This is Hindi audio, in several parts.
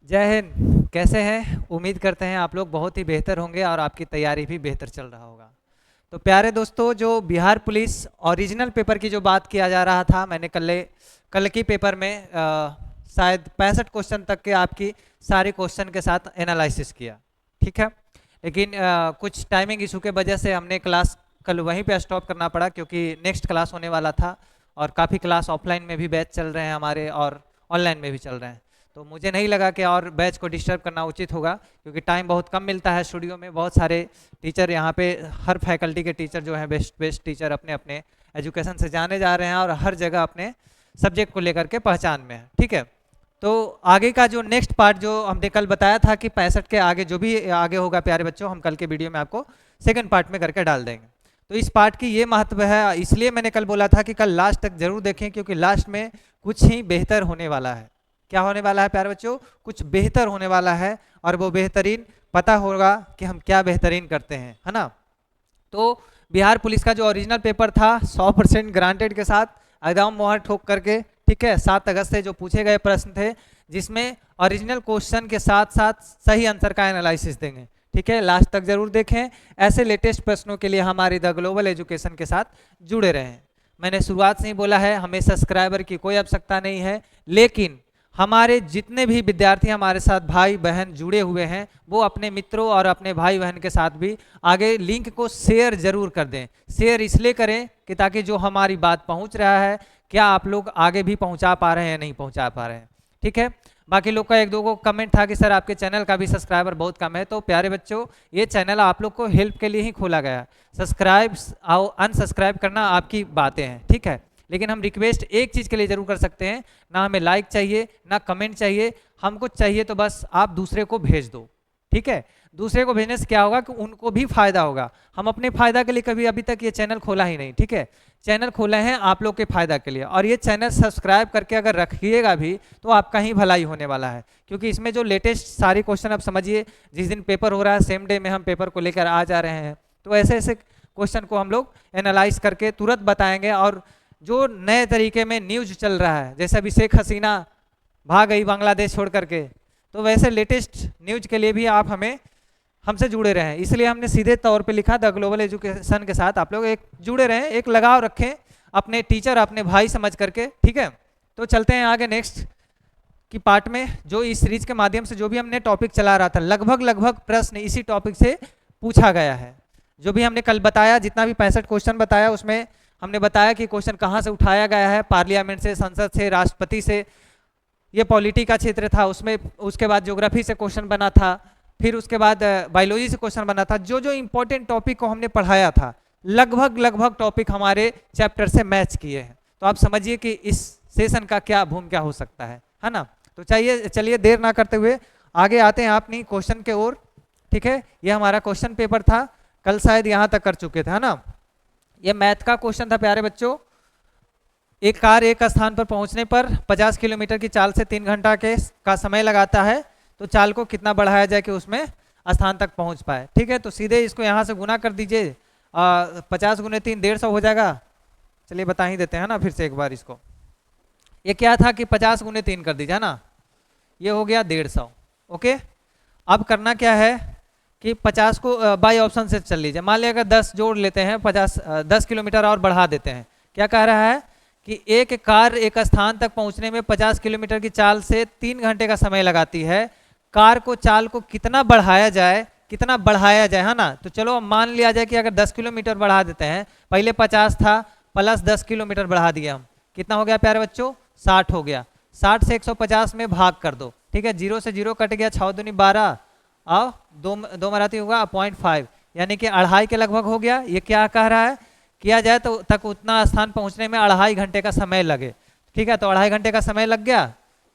जय हिंद। कैसे हैं? उम्मीद करते हैं आप लोग बहुत ही बेहतर होंगे और आपकी तैयारी भी बेहतर चल रहा होगा। तो प्यारे दोस्तों, जो बिहार पुलिस ओरिजिनल पेपर की जो बात किया जा रहा था, मैंने कल की पेपर में शायद 65 क्वेश्चन तक के आपकी सारे क्वेश्चन के साथ एनालिसिस किया। ठीक है, लेकिन कुछ टाइमिंग इशू के वजह से हमने क्लास कल वहीं पे स्टॉप करना पड़ा, क्योंकि नेक्स्ट क्लास होने वाला था और काफ़ी क्लास ऑफलाइन में भी बैच चल रहे हैं हमारे और ऑनलाइन में भी चल रहे हैं। तो मुझे नहीं लगा कि और बैच को डिस्टर्ब करना उचित होगा, क्योंकि टाइम बहुत कम मिलता है। स्टूडियो में बहुत सारे टीचर यहाँ पे, हर फैकल्टी के टीचर जो हैं बेस्ट बेस्ट टीचर अपने अपने एजुकेशन से जाने जा रहे हैं और हर जगह अपने सब्जेक्ट को लेकर के पहचान में है। ठीक है, तो आगे का जो नेक्स्ट पार्ट जो हमने कल बताया था कि 65 के आगे जो भी आगे होगा प्यारे बच्चों, हम कल के वीडियो में आपको सेकंड पार्ट में करके डाल देंगे। तो इस पार्ट की ये महत्व है, इसलिए मैंने कल बोला था कि कल लास्ट तक जरूर देखें, क्योंकि लास्ट में कुछ ही बेहतर होने वाला है। क्या होने वाला है प्यारे बच्चों? कुछ बेहतर होने वाला है, और वो बेहतरीन पता होगा कि हम क्या बेहतरीन करते हैं, है ना। तो बिहार पुलिस का जो ओरिजिनल पेपर था 100% ग्रांटेड के साथ एकदम मोहर ठोक करके, ठीक है, 7 अगस्त से जो पूछे गए प्रश्न थे, जिसमें ओरिजिनल क्वेश्चन के साथ साथ सही आंसर का एनालिसिस देंगे। ठीक है, लास्ट तक जरूर देखें। ऐसे लेटेस्ट प्रश्नों के लिए हमारी द ग्लोबल एजुकेशन के साथ जुड़े रहें। मैंने शुरुआत से ही बोला है, हमें सब्सक्राइबर की कोई आवश्यकता नहीं है, लेकिन हमारे जितने भी विद्यार्थी हमारे साथ भाई बहन जुड़े हुए हैं, वो अपने मित्रों और अपने भाई बहन के साथ भी आगे लिंक को शेयर जरूर कर दें। शेयर इसलिए करें कि ताकि जो हमारी बात पहुंच रहा है, क्या आप लोग आगे भी पहुंचा पा रहे हैं या नहीं पहुंचा पा रहे हैं। ठीक है, बाकी लोग का एक दो को कमेंट था कि सर आपके चैनल का भी सब्सक्राइबर बहुत कम है। तो प्यारे बच्चों, ये चैनल आप लोग को हेल्प के लिए ही खोला गया है। सब्सक्राइब और अनसब्सक्राइब करना आपकी बातें हैं, ठीक है, लेकिन हम रिक्वेस्ट एक चीज़ के लिए जरूर कर सकते हैं, ना हमें लाइक चाहिए ना कमेंट चाहिए। हमको चाहिए तो बस आप दूसरे को भेज दो। ठीक है, दूसरे को भेजने से क्या होगा कि उनको भी फायदा होगा। हम अपने फायदा के लिए कभी अभी तक ये चैनल खोला ही नहीं। ठीक है, चैनल खोले हैं आप लोग के फायदा के लिए, और ये चैनल सब्सक्राइब करके अगर रखिएगा भी तो आपका ही भलाई होने वाला है, क्योंकि इसमें जो लेटेस्ट सारे क्वेश्चन आप समझिए, जिस दिन पेपर हो रहा है सेम डे में हम पेपर को लेकर आ जा रहे हैं। तो ऐसे ऐसे क्वेश्चन को हम लोग एनालाइज करके तुरंत बताएंगे। और जो नए तरीके में न्यूज चल रहा है, जैसे अभी शेख हसीना भाग गई बांग्लादेश छोड़ करके, तो वैसे लेटेस्ट न्यूज के लिए भी आप हमसे जुड़े रहें। इसलिए हमने सीधे तौर पे लिखा द ग्लोबल एजुकेशन के साथ आप लोग एक जुड़े रहें, एक लगाव रखें अपने टीचर अपने भाई समझ करके। ठीक है, तो चलते हैं आगे नेक्स्ट की पार्ट में। जो इस सीरीज के माध्यम से जो भी हमने टॉपिक चला रहा था, लगभग प्रश्न इसी टॉपिक से पूछा गया है। जो भी हमने कल बताया, जितना भी 65 क्वेश्चन बताया, उसमें हमने बताया कि क्वेश्चन कहाँ से उठाया गया है, पार्लियामेंट से, संसद से, राष्ट्रपति से। ये पॉलिटी का क्षेत्र था, उसमें उसके बाद ज्योग्राफी से क्वेश्चन बना था, फिर उसके बाद बायोलॉजी से क्वेश्चन बना था। जो जो इंपॉर्टेंट टॉपिक को हमने पढ़ाया था, लगभग टॉपिक हमारे चैप्टर से मैच किए हैं। तो आप समझिए कि इस सेशन का क्या भूमिका हो सकता है ना। तो चलिए देर ना करते हुए आगे आते हैं अपनी क्वेश्चन के ओर। ठीक है, ये हमारा क्वेश्चन पेपर था, कल शायद यहाँ तक कर चुके थे, है ना। ये मैथ का क्वेश्चन था प्यारे बच्चों। एक कार एक स्थान पर पहुंचने पर 50 किलोमीटर की चाल से 3 घंटा का समय लगाता है, तो चाल को कितना बढ़ाया जाए कि उसमें स्थान तक पहुंच पाए। ठीक है, तो सीधे इसको यहाँ से गुना कर दीजिए, 50 गुने 3 150 हो जाएगा। चलिए बता ही देते हैं ना फिर से एक बार इसको। ये क्या था कि 50 गुने 3 कर दीजिए, है ना, ये हो गया 150। ओके, अब करना क्या है कि 50 को बाई ऑप्शन से चल लीजिए। मान लिया अगर 10 जोड़ लेते हैं, 10 किलोमीटर और बढ़ा देते हैं। क्या कह रहा है कि एक कार एक स्थान तक पहुंचने में 50 किलोमीटर की चाल से 3 घंटे का समय लगाती है। कार को चाल को कितना बढ़ाया जाए, है ना। तो चलो मान लिया जाए कि अगर 10 किलोमीटर बढ़ा देते हैं, पहले 50 था प्लस 10 किलोमीटर बढ़ा दिया हम, कितना हो गया प्यारे बच्चों? 60 हो गया। 60 से 150 में भाग कर दो। ठीक है, 0 से 0 कट गया, 6 दूनी 12 और दो मराती होगा 0.5, यानी कि 2.5 के लगभग हो गया। ये क्या कह रहा है, किया जाए तो तक उतना स्थान पहुंचने में 2.5 घंटे का समय लगे। ठीक है, तो 2.5 घंटे का समय लग गया,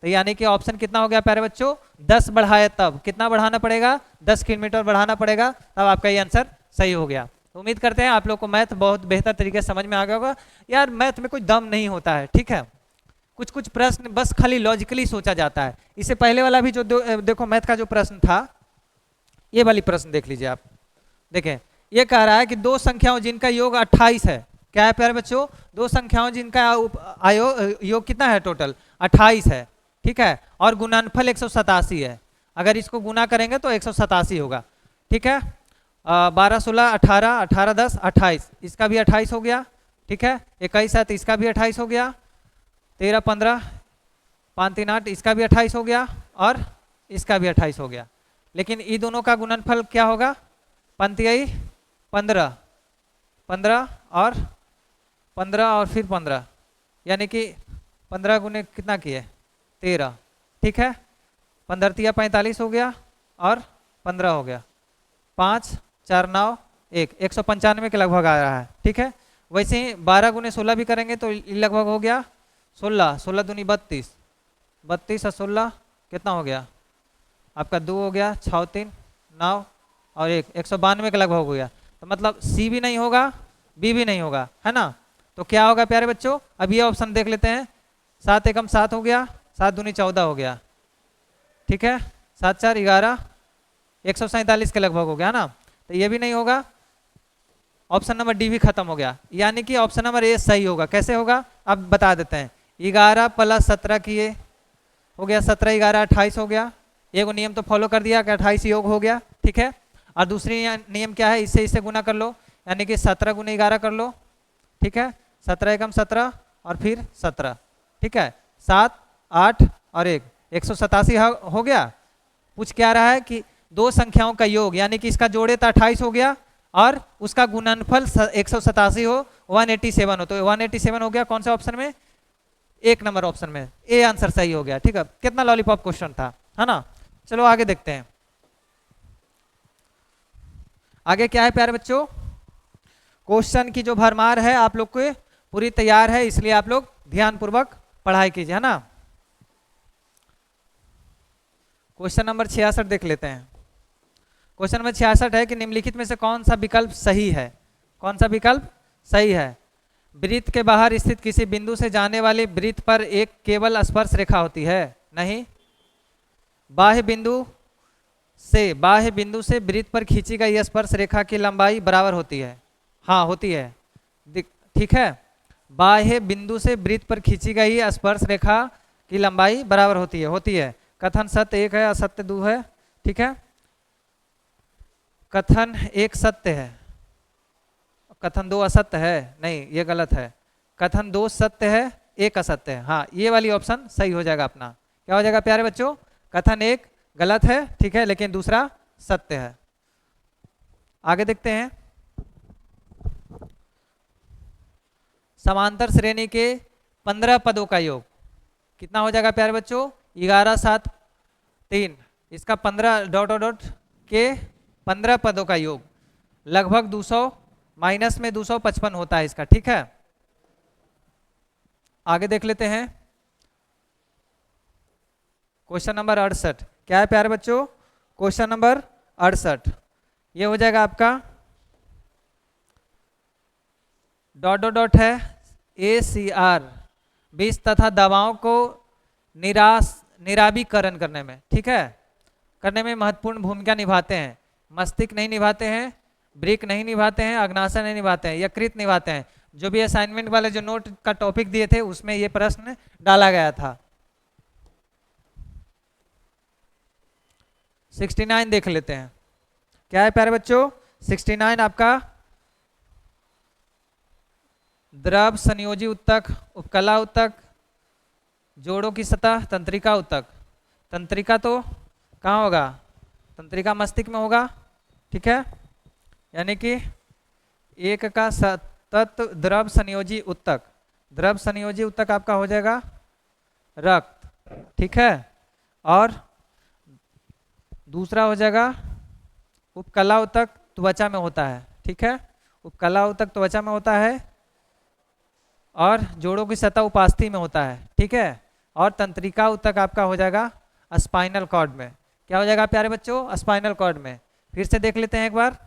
तो यानी कि ऑप्शन कितना हो गया प्यारे बच्चों? 10 बढ़ाए, तब कितना बढ़ाना पड़ेगा? 10 किलोमीटर बढ़ाना पड़ेगा, तब आपका ये आंसर सही हो गया। तो उम्मीद करते हैं आप लोग को मैथ बहुत बेहतर तरीके से समझ में आ गया होगा। यार मैथ में कोई दम नहीं होता है, ठीक है, कुछ प्रश्न बस खाली लॉजिकली सोचा जाता है। इससे पहले वाला भी जो देखो मैथ का जो प्रश्न था, ये वाली प्रश्न देख लीजिए आप। देखें, ये कह रहा है कि दो संख्याओं जिनका योग 28 है। क्या है प्यारे बच्चों? दो संख्याओं जिनका योग कितना है? टोटल 28 है। ठीक है, और गुणनफल 187 है, अगर इसको गुना करेंगे तो 187 होगा, ठीक है। 12 16 18 18 10 28, इसका भी 28 हो गया, ठीक है। 21 7, इसका भी 28 हो गया। 13 15 5 3 8, इसका भी 28 हो गया, और इसका भी 28 हो गया। लेकिन ये दोनों का गुणनफल क्या होगा? पंतियाई 15 15 और 15 और फिर 15, यानी कि 15 गुने कितना किए? 13, ठीक है। 15 तिया 45 हो गया और 15 हो गया। 5 4 9 1, 195 के लगभग आ रहा है, ठीक है। वैसे ही 12 गुने 16 भी करेंगे तो लगभग हो गया 16, 16 दूनी 32, 32 और 16 कितना हो गया आपका? 2 हो गया, 6 3 9 और 1, 192 के लगभग हो गया। तो मतलब सी भी नहीं होगा, बी भी नहीं होगा, है ना। तो क्या होगा प्यारे बच्चों? अब ये ऑप्शन देख लेते हैं। 7 एकम 7 हो गया, 7 दूनी 14 हो गया, ठीक है। 7 4 11, 147 के लगभग हो गया ना। तो ये भी नहीं होगा, ऑप्शन नंबर डी भी खत्म हो गया, यानी कि ऑप्शन नंबर ए सही होगा। कैसे होगा अब बता देते हैं। 11 + 17 किए हो गया 17, 11 28 हो गया। एक नियम तो फॉलो कर दिया कि 28 योग हो गया, ठीक है। और दूसरी नियम क्या है? इससे गुना कर लो, यानी कि 17 × 11 कर लो, ठीक है। 17 एकम 17 और फिर 17, ठीक है। 7 8 और 1, 187 हो गया। पूछ क्या रहा है कि दो संख्याओं का योग, यानी कि इसका जोड़े तो 28 हो गया और उसका गुणनफल 187 हो, 187 हो। तो 187 हो गया कौन सा ऑप्शन में? 1 नंबर ऑप्शन में, ए आंसर सही हो गया, ठीक है। कितना लॉलीपॉप क्वेश्चन था, है ना। चलो आगे देखते हैं। आगे क्या है प्यारे बच्चों? क्वेश्चन की जो भरमार है आप लोग को पूरी तैयार है, इसलिए आप लोग ध्यान पूर्वक पढ़ाई कीजिए, है ना। क्वेश्चन नंबर 66 देख लेते हैं। क्वेश्चन नंबर 66 है कि निम्नलिखित में से कौन सा विकल्प सही है? कौन सा विकल्प सही है? वृत्त के बाहर स्थित किसी बिंदु से जाने वाली वृत्त पर एक केवल स्पर्श रेखा होती है? नहीं। बाह्य बिंदु से वृत्त पर खींची गई स्पर्श रेखा की लंबाई बराबर होती है? हाँ होती है, ठीक है। बाह्य बिंदु से वृत्त पर खींची गई स्पर्श रेखा की लंबाई बराबर होती है। कथन सत्य 1 है, असत्य 2 है, ठीक है। कथन 1 सत्य है, कथन 2 असत्य है, नहीं ये गलत है। कथन 2 सत्य है, 1 असत्य है। हाँ ये वाली ऑप्शन सही हो जाएगा अपना। क्या हो जाएगा प्यारे बच्चों? कथन 1 गलत है, ठीक है, लेकिन दूसरा सत्य है। आगे देखते हैं। समांतर श्रेणी के 15 पदों का योग कितना हो जाएगा प्यारे बच्चों? 11 7 3, इसका 15 डॉट डॉट के 15 पदों का योग लगभग 200 माइनस में 255 होता है इसका, ठीक है। आगे देख लेते हैं। क्वेश्चन नंबर 68 क्या है प्यारे बच्चों? क्वेश्चन नंबर 68 ये हो जाएगा आपका डॉट डॉट डॉट है ACR 20 तथा दवाओं को निरावीकरण करने में, ठीक है, करने में महत्वपूर्ण भूमिका निभाते हैं। मस्तिष्क नहीं निभाते हैं, ब्रिक नहीं निभाते हैं, अग्नाशय नहीं निभाते हैं, यकृत निभाते हैं। जो भी असाइनमेंट वाले जो नोट का टॉपिक दिए थे उसमें ये प्रश्न डाला गया था। 69 देख लेते हैं। क्या है प्यारे बच्चों? 69 आपका द्रव संयोजी उत्तक, उपकला उत्तक, जोड़ों की सतह, तंत्रिका उत्तक। तंत्रिका तो कहाँ होगा? तंत्रिका मस्तिष्क में होगा, ठीक है। यानी कि 1 का सतत द्रव संयोजी उत्तक, द्रव संयोजी उत्तक आपका हो जाएगा रक्त, ठीक है। और दूसरा हो जाएगा उपकला उत्तक, त्वचा में होता है, ठीक है। उपकला उत्तक त्वचा में होता है और जोड़ों की सतह उपास्थि में होता है, ठीक है। और तंत्रिका उत्तक आपका हो जाएगा स्पाइनल कॉर्ड में। क्या हो जाएगा प्यारे बच्चों? स्पाइनल कॉर्ड में। फिर से देख लेते हैं एक बार।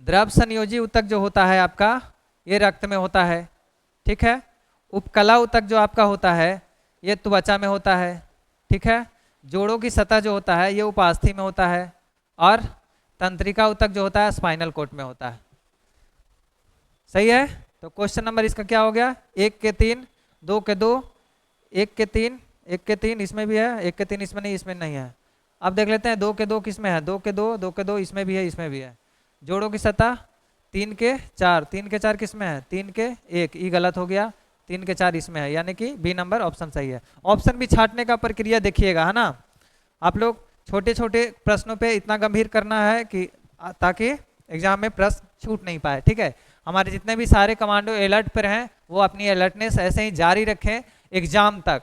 द्रव संयोजी उत्तक जो होता है आपका ये रक्त में होता है, ठीक है। उपकला उत्तक जो आपका होता है ये त्वचा में होता है, ठीक है। जोड़ों की सतह जो होता है ये उपास्थि में होता है और तंत्रिका उत्तक जो होता है स्पाइनल कॉर्ड में होता है। सही है। तो क्वेश्चन नंबर इसका क्या हो गया? 1 के 3, 2 के 2, 1 के 3, 1 के 3 इसमें भी है, 1 के 3 इसमें नहीं, इसमें नहीं है। अब देख लेते हैं 2 के 2 किस में है, 2 के 2, 2 के 2 इसमें भी है, इसमें भी है। जोड़ों की सतह 3 के 4, 3 के 4 किस में है, 3 के 1, ई गलत हो गया, 3 के 4 इसमें है, यानी कि बी नंबर ऑप्शन सही है। ऑप्शन भी छांटने का प्रक्रिया देखिएगा, है ना। आप लोग छोटे छोटे प्रश्नों पे इतना गंभीर करना है कि ताकि एग्जाम में प्रश्न छूट नहीं पाए, ठीक है। हमारे जितने भी सारे कमांडो अलर्ट पर हैं वो अपनी अलर्टनेस ऐसे ही जारी रखें एग्जाम तक।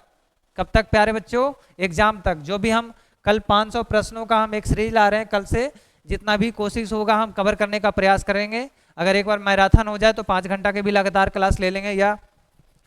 कब तक प्यारे बच्चों, एग्जाम तक। जो भी हम कल 500 प्रश्नों का हम एक सीरीज ला रहे हैं, कल से जितना भी कोशिश होगा हम कवर करने का प्रयास करेंगे। अगर एक बार मैराथन हो जाए तो 5 घंटा के भी लगातार क्लास ले लेंगे, या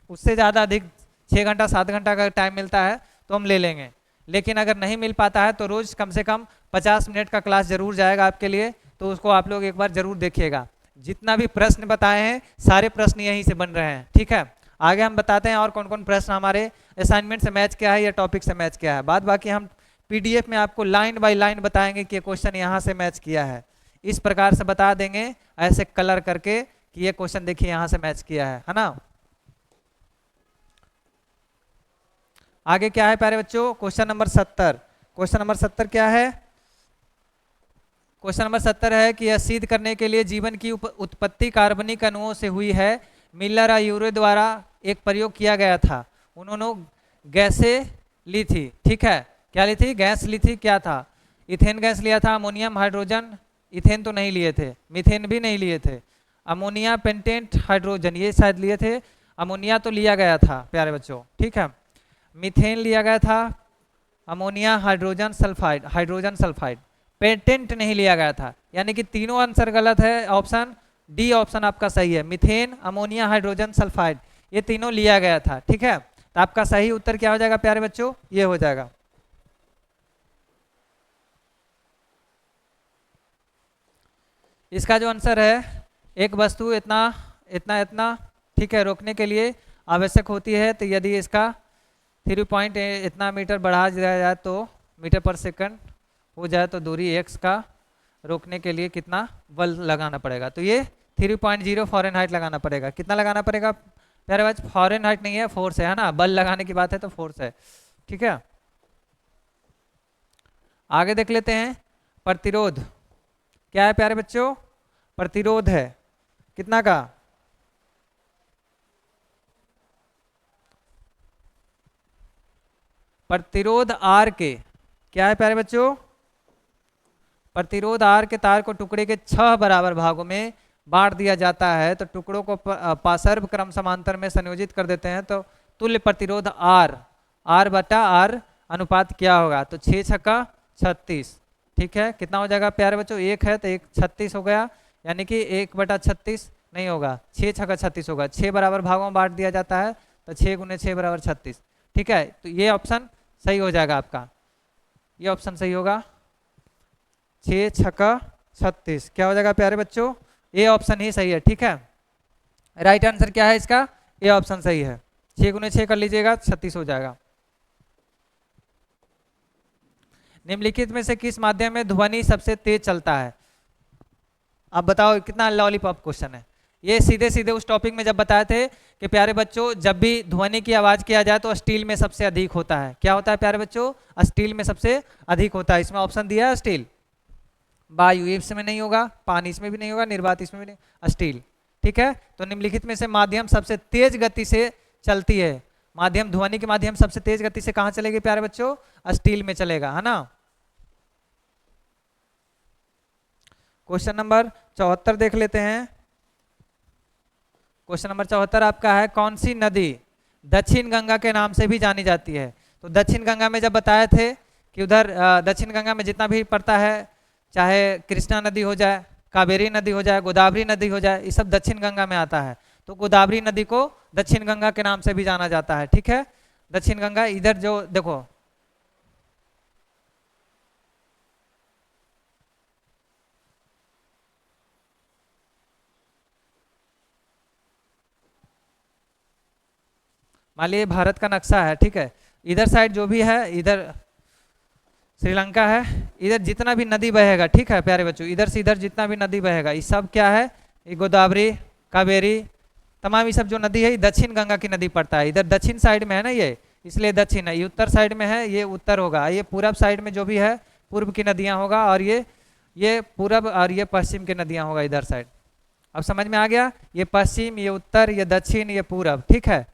उससे ज़्यादा अधिक 6 घंटा 7 घंटा का टाइम मिलता है तो हम ले लेंगे। लेकिन अगर नहीं मिल पाता है तो रोज़ कम से कम 50 मिनट का क्लास जरूर जाएगा आपके लिए, तो उसको आप लोग एक बार जरूर देखिएगा। जितना भी प्रश्न बताए हैं सारे प्रश्न यहीं से बन रहे हैं, ठीक है। आगे हम बताते हैं और कौन कौन प्रश्न हमारे असाइनमेंट से मैच किया है या टॉपिक से मैच किया है। बाद बाकी हम पीडीएफ में आपको लाइन बाय लाइन बताएंगे कि ये क्वेश्चन यहाँ से मैच किया है, इस प्रकार से बता देंगे ऐसे कलर करके कि ये क्वेश्चन देखिए यहाँ से मैच किया है ना। आगे क्या है प्यारे बच्चों, क्वेश्चन नंबर 70। क्वेश्चन नंबर 70 क्या है, क्वेश्चन नंबर 70 है कि यह सिद्ध करने के लिए जीवन की उत्पत्ति कार्बनिक अणुओं से हुई है। मिलर और यूरे द्वारा एक प्रयोग किया गया था। उन्होंने गैसें ली थी, ठीक है। क्या ली थी, गैस ली थी, क्या था, इथेन गैस लिया था, अमोनियम, हाइड्रोजन, इथेन तो नहीं लिए थे, मीथेन भी नहीं लिए थे, अमोनिया, पेंटेंट, हाइड्रोजन ये शायद लिए थे। अमोनिया तो लिया गया था प्यारे बच्चों, ठीक है। मीथेन लिया गया था, ammonia, hydrogen sulphide, hydrogen sulphide, patent नहीं लिया गया था, यानी कि तीनों आंसर गलत है। ऑप्शन डी ऑप्शन आपका सही है, मीथेन, अमोनिया, हाइड्रोजन सल्फाइड ये तीनों लिया गया था, ठीक है। तो आपका सही उत्तर क्या हो जाएगा प्यारे बच्चों, ये हो जाएगा। इसका जो आंसर है, एक वस्तु इतना इतना इतना, ठीक है, रोकने के लिए आवश्यक होती है, तो यदि इसका 3 पॉइंट इतना मीटर बढ़ा दिया जाए तो मीटर पर सेकंड हो जाए तो दूरी x का रोकने के लिए कितना बल लगाना पड़ेगा। तो ये 3.0 फॉरेनहाइट लगाना पड़ेगा। कितना लगाना पड़ेगा प्यारे बच्चे, फॉरेनहाइट नहीं है, फोर्स है ना, बल लगाने की बात है तो फोर्स है, ठीक है। आगे देख लेते हैं, प्रतिरोध क्या है प्यारे बच्चों, प्रतिरोध है कितना का, प्रतिरोध आर के, क्या है प्यारे बच्चों, प्रतिरोध आर के तार को टुकड़े के 6 बराबर भागों में बांट दिया जाता है, तो टुकड़ों को पार्श्व क्रम समांतर में संयोजित कर देते हैं, तो तुल्य प्रतिरोध आर, आर बटा आर अनुपात क्या होगा, तो 6 छक्का 36, ठीक है। कितना हो जाएगा प्यारे बच्चों, 1 है तो 1 36 हो गया, यानी कि 1 बटा 36 नहीं होगा, 6 छक्का 36 होगा। 6 बराबर भागों में बांट दिया जाता है तो 6 गुने 6 बराबर 36, ठीक है। तो ये ऑप्शन सही हो जाएगा आपका, ये ऑप्शन सही होगा, 6 छक्का 36 क्या हो जाएगा प्यारे बच्चों, ए ऑप्शन ही सही है, ठीक है। राइट आंसर क्या है इसका, ए ऑप्शन सही है। 6 गुने 6 कर लीजिएगा 36 हो जाएगा। निम्नलिखित में से किस माध्यम में ध्वनि सबसे तेज चलता है, आप बताओ, कितना लॉलीपॉप क्वेश्चन है ये। सीधे सीधे उस टॉपिक में जब बताए थे कि प्यारे बच्चों जब भी ध्वनि की आवाज किया जाए तो स्टील में सबसे अधिक होता है, क्या होता है प्यारे बच्चों, स्टील में सबसे अधिक होता है। इसमें ऑप्शन दिया है स्टील, वायु इसमें नहीं होगा, पानी इसमें भी नहीं होगा, निर्वात इसमें भी नहीं, स्टील, ठीक है। तो निम्नलिखित में से माध्यम सबसे तेज गति से चलती है, माध्यम ध्वनि के माध्यम सबसे तेज गति से कहाँ चलेगी प्यारे बच्चों, स्टील में चलेगा, है ना। क्वेश्चन नंबर 74 देख लेते हैं। क्वेश्चन नंबर 74 आपका है, कौन सी नदी दक्षिण गंगा के नाम से भी जानी जाती है। तो दक्षिण गंगा में जब बताए थे कि उधर दक्षिण गंगा में जितना भी पड़ता है, चाहे कृष्णा नदी हो जाए, कावेरी नदी हो जाए, गोदावरी नदी हो जाए, ये सब दक्षिण गंगा में आता है। तो गोदावरी नदी को दक्षिण गंगा के नाम से भी जाना जाता है, ठीक है। दक्षिण गंगा इधर जो देखो, मान लीजिए भारत का नक्शा है, ठीक है, इधर साइड जो भी है, इधर श्रीलंका है, इधर जितना भी नदी बहेगा, ठीक है प्यारे बच्चों, इधर से इधर जितना भी नदी बहेगा ये सब क्या है, ये गोदावरी, कावेरी, तमाम ये सब जो नदी है ये दक्षिण गंगा की नदी पड़ता है। इधर दक्षिण साइड में है ना, ये इसलिए दक्षिण है। ये उत्तर साइड में है, ये उत्तर होगा। ये पूरब साइड में जो भी है पूर्व की नदियां होगा, और ये पूरब और ये पश्चिम की नदियां होगा इधर साइड। अब समझ में आ गया, ये पश्चिम, ये उत्तर, ये दक्षिण, ये पूरब, ठीक है।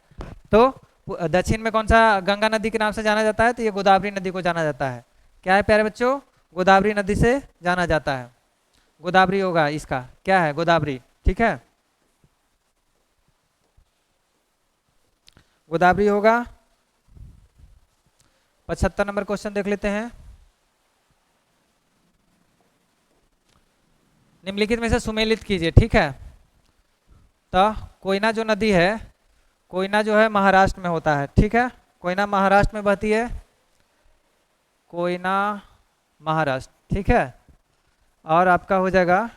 तो दक्षिण में कौन सा गंगा नदी के नाम से जाना जाता है? तो ये गोदावरी नदी को जाना जाता है। क्या है प्यारे बच्चों? गोदावरी नदी से जाना जाता है। गोदावरी होगा इसका, क्या है? गोदावरी, ठीक है, गोदावरी होगा। 75 नंबर क्वेश्चन देख लेते हैं। निम्नलिखित में से सुमेलित कीजिए, ठीक है। तो कोयना जो नदी है, कोयना जो है महाराष्ट्र में होता है, ठीक है। कोयना महाराष्ट्र में बहती है, कोयना महाराष्ट्र, ठीक है। और आपका हो जाएगा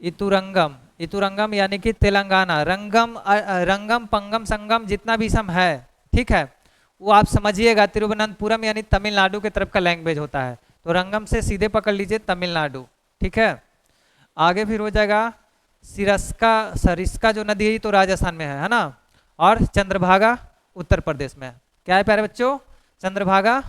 इतुरंगम, इतुरंगम यानी कि तेलंगाना। रंगम, रंगम, पंगम, संगम जितना भी सम है, ठीक है, वो आप समझिएगा तिरुवनंतपुरम यानी तमिलनाडु के तरफ का लैंग्वेज होता है। तो रंगम से सीधे पकड़ लीजिए तमिलनाडु, ठीक है। आगे फिर हो जाएगा सिरस्का, सरिस्का जो नदी है तो राजस्थान में है ना। और चंद्रभागा उत्तर प्रदेश में है। क्या है प्यारे बच्चों? चंद्रभागा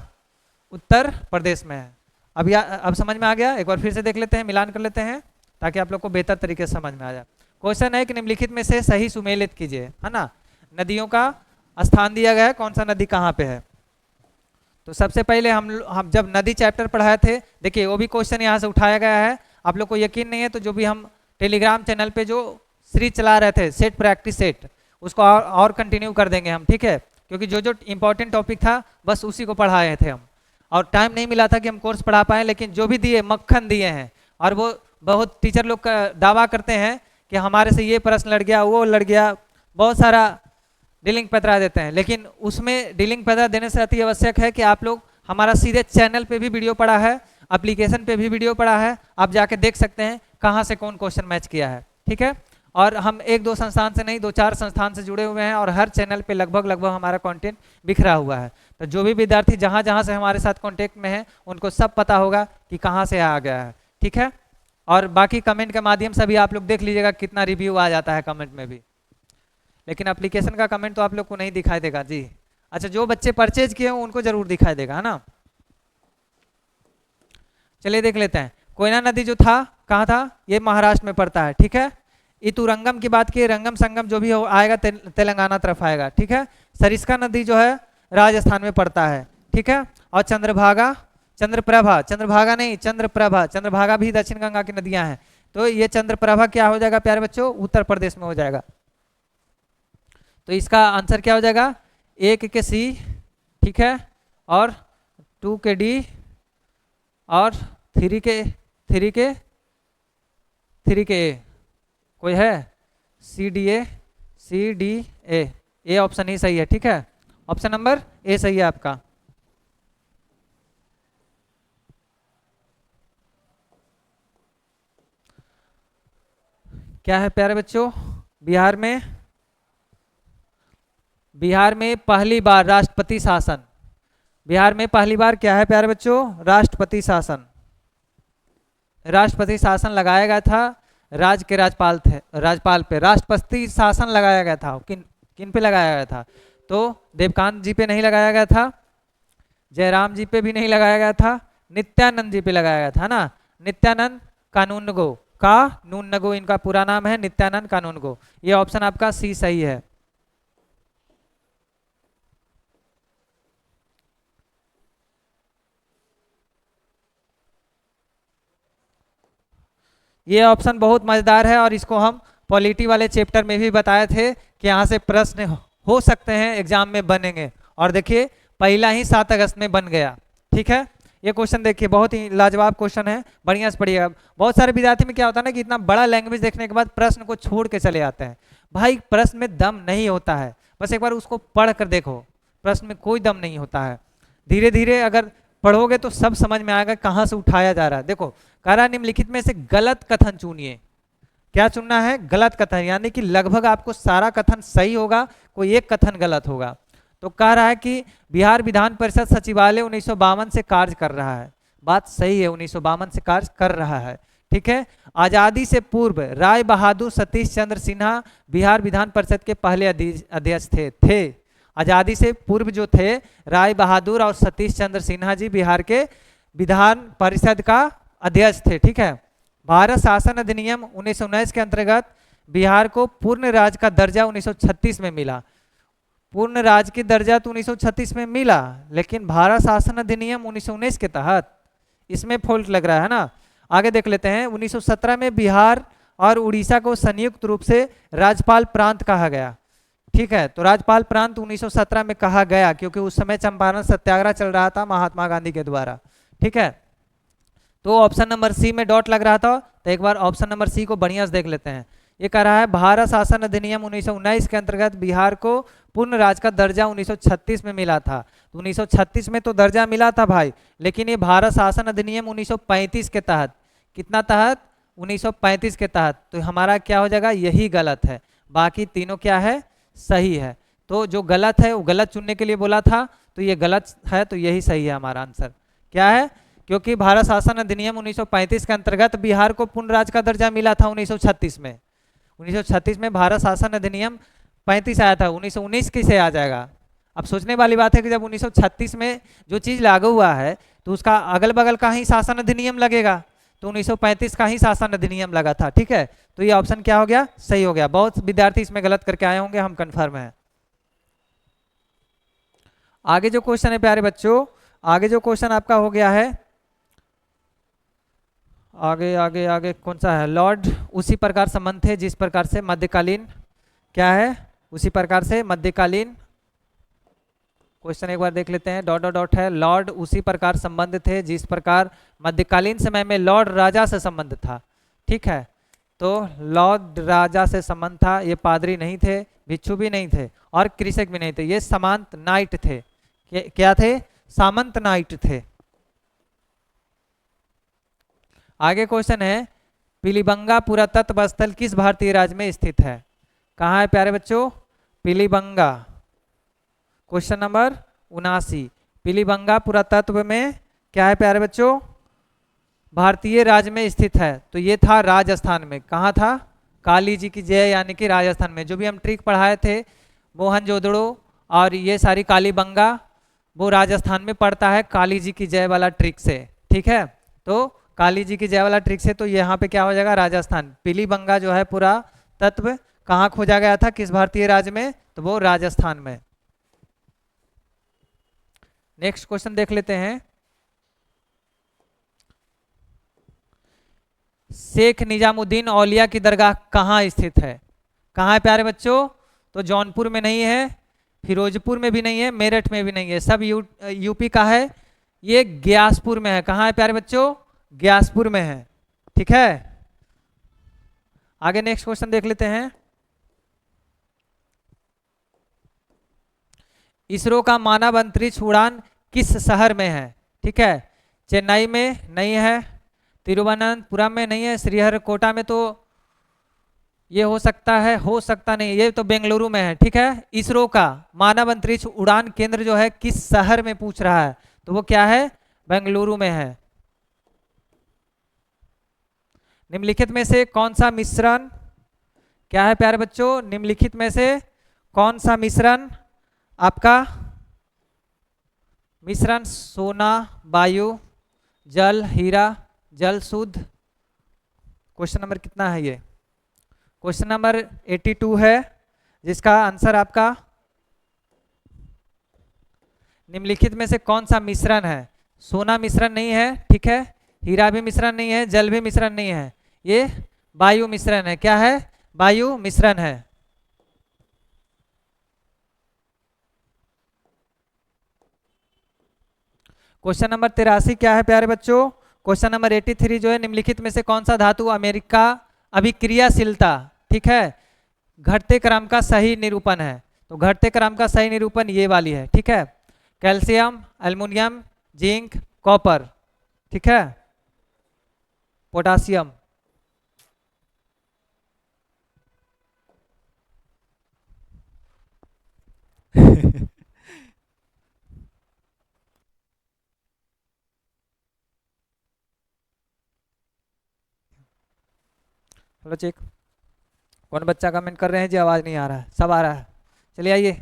उत्तर प्रदेश में है। अब समझ में आ गया? एक बार फिर से देख लेते हैं, मिलान कर लेते हैं ताकि आप लोग को बेहतर तरीके से समझ में आ जाए। क्वेश्चन है कि निम्नलिखित में से सही सुमेलित कीजिए, है ना। नदियों का स्थान दिया गया है, कौन सा नदी कहाँ पे है। तो सबसे पहले हम जब नदी चैप्टर पढ़ाए थे, देखिए वो भी क्वेश्चन यहाँ से उठाया गया है। आप लोग को यकीन नहीं है तो जो भी हम टेलीग्राम चैनल पे जो सीरीज चला रहे थे सेट प्रैक्टिस सेट, उसको और कंटिन्यू कर देंगे हम, ठीक है। क्योंकि जो जो इंपॉर्टेंट टॉपिक था बस उसी को पढ़ाए थे हम, और टाइम नहीं मिला था कि हम कोर्स पढ़ा पाए। लेकिन जो भी दिए मक्खन दिए हैं, और वो बहुत टीचर लोग का दावा करते हैं कि हमारे से ये प्रश्न लड़ गया, वो लड़ गया, बहुत सारा डीलिंग पैतरा देते हैं। लेकिन उसमें डीलिंग पैतरा देने से अति आवश्यक है कि आप लोग हमारा सीधे चैनल पे भी वीडियो पड़ा है, एप्लीकेशन पे भी वीडियो पड़ा है, आप जाके देख सकते हैं कहाँ से कौन क्वेश्चन मैच किया है, ठीक है। और हम एक दो संस्थान से नहीं, 2-4 संस्थान से जुड़े हुए हैं, और हर चैनल पे लगभग हमारा कंटेंट बिखरा हुआ है। तो जो भी विद्यार्थी जहाँ जहाँ से हमारे साथ कांटेक्ट में है उनको सब पता होगा कि कहाँ से आ गया है, ठीक है। और बाकी कमेंट के माध्यम से भी आप लोग देख लीजिएगा कितना रिव्यू आ जाता है कमेंट में भी। लेकिन एप्लीकेशन का कमेंट तो आप लोग को नहीं दिखाई देगा जी। अच्छा, जो बच्चे परचेज किए हैं उनको जरूर दिखाई देगा, है ना। चलिए देख लेते हैं। कोयना नदी जो था कहाँ था? ये महाराष्ट्र में पड़ता है, ठीक है। इतुरंगम की बात की, रंगम संगम जो भी आएगा तेलंगाना तरफ आएगा, ठीक है। सरिस्का नदी जो है राजस्थान में पड़ता है, ठीक है। और चंद्रभागा, चंद्रप्रभा, चंद्रभागा नहीं चंद्रप्रभा, चंद्रभागा भी दक्षिण गंगा की नदियां हैं। तो ये चंद्रप्रभा क्या हो जाएगा प्यारे बच्चों? उत्तर प्रदेश में हो जाएगा। तो इसका आंसर क्या हो जाएगा? 1 के सी, ठीक है, और 2 के डी, और 3 के ए। कोई है? सी डी ए ऑप्शन ही सही है, ठीक है। ऑप्शन नंबर ए सही है आपका। क्या है प्यारे बच्चों? बिहार में पहली बार राष्ट्रपति शासन, बिहार में पहली बार क्या है प्यारे बच्चों? राष्ट्रपति शासन। राष्ट्रपति शासन लगाया गया था राज्य के राज्यपाल पे राष्ट्रपति शासन लगाया गया था। किन पे लगाया गया था? तो देवकांत जी पे नहीं लगाया गया था, जयराम जी पे भी नहीं लगाया गया था, नित्यानंद जी पे लगाया गया था ना। नित्यानंद कानूनगो इनका पूरा नाम है, नित्यानंद कानूनगो। ये ऑप्शन आपका सी सही है। ये ऑप्शन बहुत मजेदार है, और इसको हम पॉलिटी वाले चैप्टर में भी बताए थे कि यहाँ से प्रश्न हो सकते हैं एग्जाम में बनेंगे। और देखिए पहला ही 7 अगस्त में बन गया, ठीक है। ये क्वेश्चन देखिए बहुत ही लाजवाब क्वेश्चन है, बढ़िया से पढ़िएगा। बहुत सारे विद्यार्थी में क्या होता है ना कि इतना बड़ा लैंग्वेज देखने के बाद प्रश्न को छोड़ के चले आते हैं। भाई प्रश्न में दम नहीं होता है, बस एक बार उसको पढ़ कर देखो, प्रश्न में कोई दम नहीं होता है। धीरे धीरे अगर पढ़ोगे तो सब समझ में आएगा कहाँ से उठाया जा रहा है। देखो कह रहा निम्नलिखित में से गलत कथन चुनिए। क्या चुनना है? गलत कथन, यानी कि लगभग आपको सारा कथन सही होगा, कोई एक कथन गलत होगा। तो कह रहा है कि बिहार विधान परिषद सचिवालय 1952 से कार्य कर रहा है। बात सही है, 1952 से कार्य कर रहा है, ठीक है। आजादी से पूर्व राय बहादुर सतीश चंद्र सिन्हा बिहार विधान परिषद के पहले अध्यक्ष थे। आजादी से पूर्व जो थे राय बहादुर और सतीश चंद्र सिन्हा जी बिहार के विधान परिषद का अध्यक्ष थे। ठीक है, भारत शासन अधिनियम 1919 के अंतर्गत बिहार को पूर्ण राज्य का दर्जा 1936 में मिला। पूर्ण राज्य की दर्जा तो 1936 में मिला, लेकिन भारत शासन अधिनियम 1919 के तहत इसमें फॉल्ट लग रहा है ना। आगे देख लेते हैं। 1917 में बिहार और उड़ीसा को संयुक्त रूप से राज्यपाल प्रांत कहा गया। ठीक है, तो राज्यपाल प्रांत 1917 में कहा गया क्योंकि उस समय चंपारण सत्याग्रह चल रहा था महात्मा गांधी के द्वारा। ठीक है, तो ऑप्शन नंबर सी में डॉट लग रहा था, तो एक बार ऑप्शन नंबर सी को बढ़िया से देख लेते हैं। ये कह रहा है भारत शासन अधिनियम 1919 के अंतर्गत बिहार को पूर्ण राज्य का दर्जा 1936 में मिला था। तो 1936 में तो दर्जा मिला था भाई, लेकिन ये भारत शासन अधिनियम 1935 के तहत, कितना तहत, 1935 के तहत, तो हमारा क्या हो जाएगा, यही गलत है। बाकी तीनों क्या है, सही है। तो जो गलत है वो गलत चुनने के लिए बोला था, तो ये गलत है, तो यही सही है हमारा आंसर। क्या है, क्योंकि भारत शासन अधिनियम 1935 के अंतर्गत बिहार को पूर्ण राज्य का दर्जा मिला था 1936 में। 1936 में भारत शासन अधिनियम 35 आया था, 1919 किसे आ जाएगा। अब सोचने वाली बात है कि जब 1936 में जो चीज़ लागू हुआ है तो उसका अगल बगल का ही शासन अधिनियम लगेगा, तो 1935 का ही शासन अधिनियम लगा था। ठीक है, तो ये ऑप्शन क्या हो गया, सही हो गया। बहुत विद्यार्थी इसमें गलत करके आए होंगे, हम कन्फर्म है। आगे जो क्वेश्चन है प्यारे बच्चों, आगे जो क्वेश्चन आपका हो गया है, आगे आगे आगे कौन सा है, लॉर्ड उसी प्रकार संबंध थे जिस प्रकार से मध्यकालीन, क्या है, उसी प्रकार से मध्यकालीन, क्वेश्चन एक बार देख लेते हैं। डॉट डॉट डॉट है, लॉर्ड उसी प्रकार संबंध थे जिस प्रकार मध्यकालीन समय में लॉर्ड राजा से संबंध था। ठीक है, तो लॉर्ड राजा से संबंध था, ये पादरी नहीं थे, भिक्षु भी नहीं थे और कृषक भी नहीं थे, ये सामंत नाइट थे। क्या थे, सामंत नाइट थे। आगे क्वेश्चन है, पीलीबंगा पुरातत्व स्थल किस भारतीय राज्य में स्थित है। कहाँ है प्यारे बच्चों, पीलीबंगा, क्वेश्चन नंबर 79। पीलीबंगा पुरातत्व में क्या है प्यारे बच्चों, भारतीय राज्य में स्थित है। तो ये था राजस्थान में। कहाँ था, काली जी की जय यानी कि राजस्थान में। जो भी हम ट्रिक पढ़ाए थे मोहनजोदड़ो और ये सारी कालीबंगा, वो राजस्थान में पड़ता है काली जी की जय वाला ट्रिक से। ठीक है, तो काली जी की जय वाला ट्रिक से, तो यहाँ पे क्या हो जाएगा, राजस्थान। पीलीबंगा जो है पूरा तत्व कहाँ खोजा गया था, किस भारतीय राज्य में, तो वो राजस्थान में। नेक्स्ट क्वेश्चन देख लेते हैं। शेख निजामुद्दीन औलिया की दरगाह कहाँ स्थित है। कहाँ है प्यारे बच्चों, तो जौनपुर में नहीं है, फिरोजपुर में भी नहीं है, मेरठ में भी नहीं है, सब यूपी का है। ये ग्यासपुर में है। कहाँ है प्यारे बच्चों, ग्यासपुर में है। ठीक है, आगे नेक्स्ट क्वेश्चन देख लेते हैं। इसरो का मानव अंतरिक्ष उड़ान किस शहर में है। ठीक है, चेन्नई में नहीं है, तिरुवनंतपुरम में नहीं है, श्रीहरिकोटा में तो ये हो सकता है, हो सकता नहीं, ये तो बेंगलुरु में है। ठीक है, इसरो का मानव अंतरिक्ष उड़ान केंद्र जो है किस शहर में पूछ रहा है, तो वो क्या है, बेंगलुरु में है। निम्नलिखित में से कौन सा मिश्रण, क्या है प्यारे बच्चों, निम्नलिखित में से कौन सा मिश्रण आपका, मिश्रण सोना, वायु, जल, हीरा, जल शुद्ध। क्वेश्चन नंबर कितना है ये, क्वेश्चन नंबर 82 है, जिसका आंसर आपका निम्नलिखित में से कौन सा मिश्रण है। सोना मिश्रण नहीं है, ठीक है, हीरा भी मिश्रण नहीं है, जल भी मिश्रण नहीं है, ये वायु मिश्रण है। क्या है, वायु मिश्रण है। क्वेश्चन नंबर 83 क्या है प्यारे बच्चों, क्वेश्चन नंबर 83 जो है, निम्नलिखित में से कौन सा धातु अमेरिका अभिक्रियाशीलता, ठीक है, घटते क्रम का सही निरूपण है। तो घटते क्रम का सही निरूपण ये वाली है। ठीक है, कैल्शियम, एल्युमिनियम, जिंक, कॉपर, ठीक है, पोटासियम। हेलो चेक, कौन बच्चा कमेंट कर रहे हैं जी, आवाज नहीं आ रहा है, सब आ रहा है। चलिए आइए,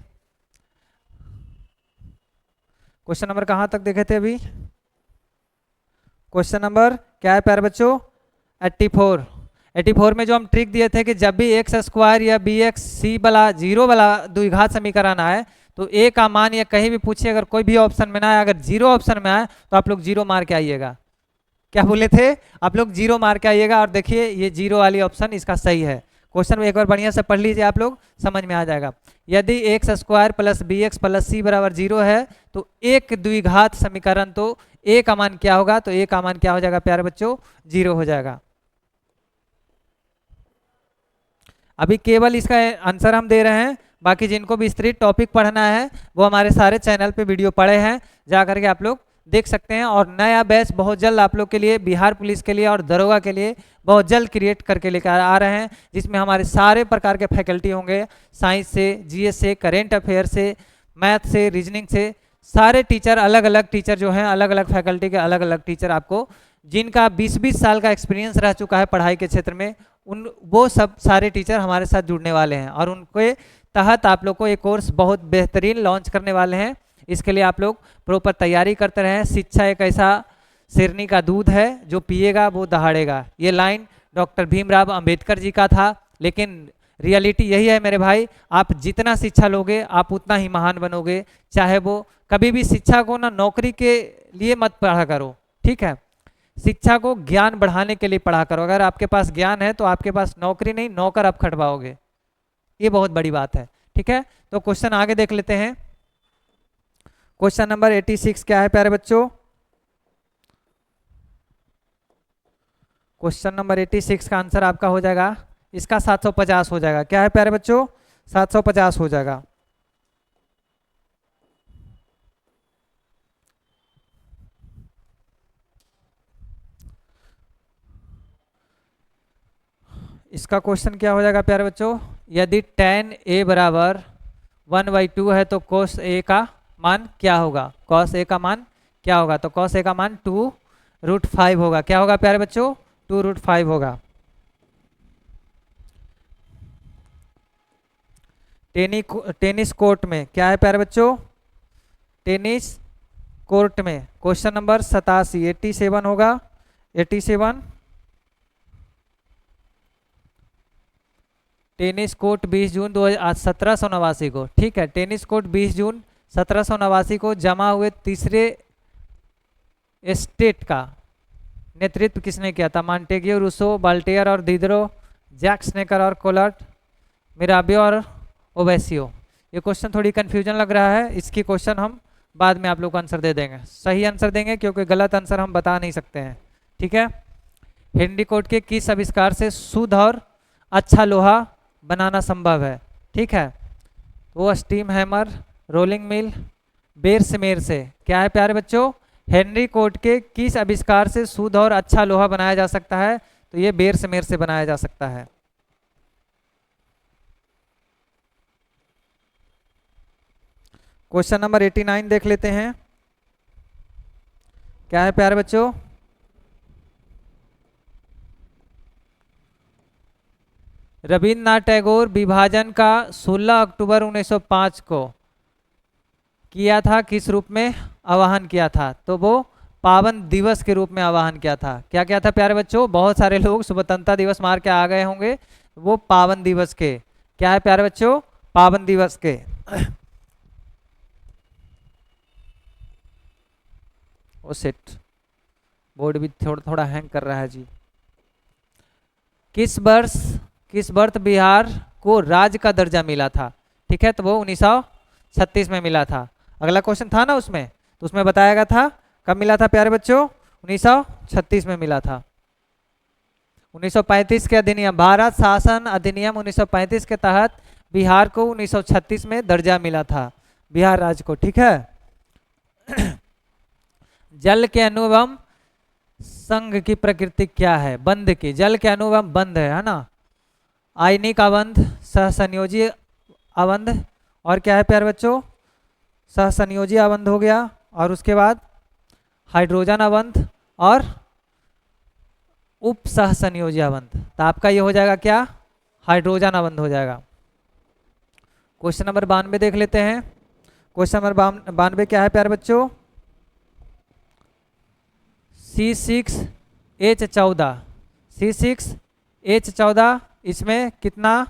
क्वेश्चन नंबर कहाँ तक देखे थे अभी? क्वेश्चन नंबर क्या है प्यारे बच्चों? 84। 84 में जो हम ट्रिक दिए थे कि जब भी एक्स स्क्वायर या बी एक्स सी वाला जीरो वाला द्विघात समीकरण आए तो ए का मान या कहीं भी पूछिए, अगर कोई भी ऑप्शन में ना आए, अगर जीरो ऑप्शन में आए तो आप लोग जीरो मार के आइएगा। क्या बोले थे आप लोग? जीरो मार के आइएगा। और देखिए ये जीरो वाली ऑप्शन इसका सही है। क्वेश्चन में एक बार बढ़िया से पढ़ लीजिए, आप लोग समझ में आ जाएगा। यदि X square plus B X plus C बराबर जीरो है तो एक द्विघात समीकरण, तो ए का मान क्या होगा? तो ए का मान क्या हो जाएगा प्यारे बच्चों? जीरो हो जाएगा। अभी केवल इसका आंसर हम दे रहे हैं, बाकी जिनको भी विस्तृत टॉपिक पढ़ना है वो हमारे सारे चैनल पे वीडियो पड़े हैं, जा करके आप लोग देख सकते हैं। और नया बैच बहुत जल्द आप लोग के लिए, बिहार पुलिस के लिए और दरोगा के लिए बहुत जल्द क्रिएट करके लेकर आ रहे हैं, जिसमें हमारे सारे प्रकार के फैकल्टी होंगे। साइंस से, जीएस से, करेंट अफेयर से, मैथ से, रीजनिंग से, सारे टीचर, अलग अलग टीचर जो हैं, अलग अलग फैकल्टी के अलग अलग टीचर आपको, जिनका 20-20 साल का एक्सपीरियंस रह चुका है पढ़ाई के क्षेत्र में, वो सब सारे टीचर हमारे साथ जुड़ने वाले हैं। और उनके तहत आप लोग को एक कोर्स बहुत बेहतरीन लॉन्च करने वाले हैं। इसके लिए आप लोग प्रॉपर तैयारी करते रहें। शिक्षा एक ऐसा शेरनी का दूध है, जो पिएगा वो दहाड़ेगा। ये लाइन डॉक्टर भीमराव अंबेडकर जी का था, लेकिन रियलिटी यही है मेरे भाई, आप जितना शिक्षा लोगे आप उतना ही महान बनोगे। चाहे वो कभी भी शिक्षा को ना नौकरी के लिए मत पढ़ा करो, ठीक है? शिक्षा को ज्ञान बढ़ाने के लिए पढ़ा करो। अगर आपके पास ज्ञान है तो आपके पास नौकरी नहीं, नौकर आप खटवाओगे। ये बहुत बड़ी बात है, ठीक है? तो क्वेश्चन आगे देख लेते हैं। क्वेश्चन नंबर 86 क्या है प्यारे बच्चों? क्वेश्चन नंबर 86 का आंसर आपका हो जाएगा, इसका 750 हो जाएगा। क्या है प्यारे बच्चों? 750 हो जाएगा। इसका क्वेश्चन क्या हो जाएगा प्यारे बच्चों? यदि tan a बराबर 1/2 है तो cos a का मान क्या होगा? cos a का मान क्या होगा? तो cos a का मान 2√5 होगा। क्या होगा प्यारे बच्चों? 2√5 होगा। टेनिस कोर्ट में क्या है प्यारे बच्चों? टेनिस कोर्ट में क्वेश्चन नंबर 87 87 होगा। 87 टेनिस कोर्ट 20 जून 1789 को, ठीक है? टेनिस कोर्ट 20 जून 1789 को जमा हुए तीसरे स्टेट का नेतृत्व किसने किया था? मॉन्टेग्यू, रूसो, बाल्टियर और दिदरो, जैक स्नेकर और कोलर्ट, मिराबियो और ओवेसियो। ये क्वेश्चन थोड़ी कंफ्यूजन लग रहा है, इसकी क्वेश्चन हम बाद में आप लोग को आंसर दे देंगे। सही आंसर देंगे क्योंकि गलत आंसर हम बता नहीं सकते हैं, ठीक है? हेनरी कोट के किस आविष्कार से शुद्ध और अच्छा लोहा बनाना संभव है? ठीक है, वो स्टीम हैमर, रोलिंग मिल, बेरसमेर से। क्या है प्यारे बच्चों? हेनरी कोट के किस आविष्कार से शुद्ध और अच्छा लोहा बनाया जा सकता है? तो ये बेरसमेर से बनाया जा सकता है। क्वेश्चन नंबर 89 देख लेते हैं। क्या है प्यारे बच्चों? रविन्द्रनाथ टैगोर विभाजन का 16 अक्टूबर 1905 को किया था, किस रूप में आह्वान किया था? तो वो पावन दिवस के रूप में आह्वान किया था। क्या क्या था प्यारे बच्चों? बहुत सारे लोग स्वतंत्रता दिवस मार के आ गए होंगे, वो पावन दिवस के। क्या है प्यारे बच्चों? पावन दिवस के। ओ सेट, बोर्ड भी थोड़ा थोड़ा हैंग कर रहा है जी। किस वर्ष बिहार को राज्य का दर्जा मिला था? ठीक है, तो वो 1936 में मिला था। अगला क्वेश्चन था ना उसमें, तो उसमें बताया गया था कब मिला था प्यारे बच्चों? 1936 में मिला था। 1935 के अधिनियम, भारत शासन अधिनियम 1935 के तहत बिहार को 1936 में दर्जा मिला था, बिहार राज्य को। ठीक है। जल के अनुबंध संघ की प्रकृति क्या है? बंध की। जल के अनुबंध बंध है ना? आयनिक अबंध, सहसंयोजी अबंध, और क्या है प्यारे बच्चों? सहसंयोजी अबंध हो गया, और उसके बाद हाइड्रोजन अबंध और उप सहसंयोजी अबंध। तो आपका ये हो जाएगा क्या? हाइड्रोजन अबंध हो जाएगा। क्वेश्चन नंबर 92 देख लेते हैं। क्वेश्चन नंबर 92 क्या है प्यारे बच्चों? C6H14, C6H14 इसमें कितना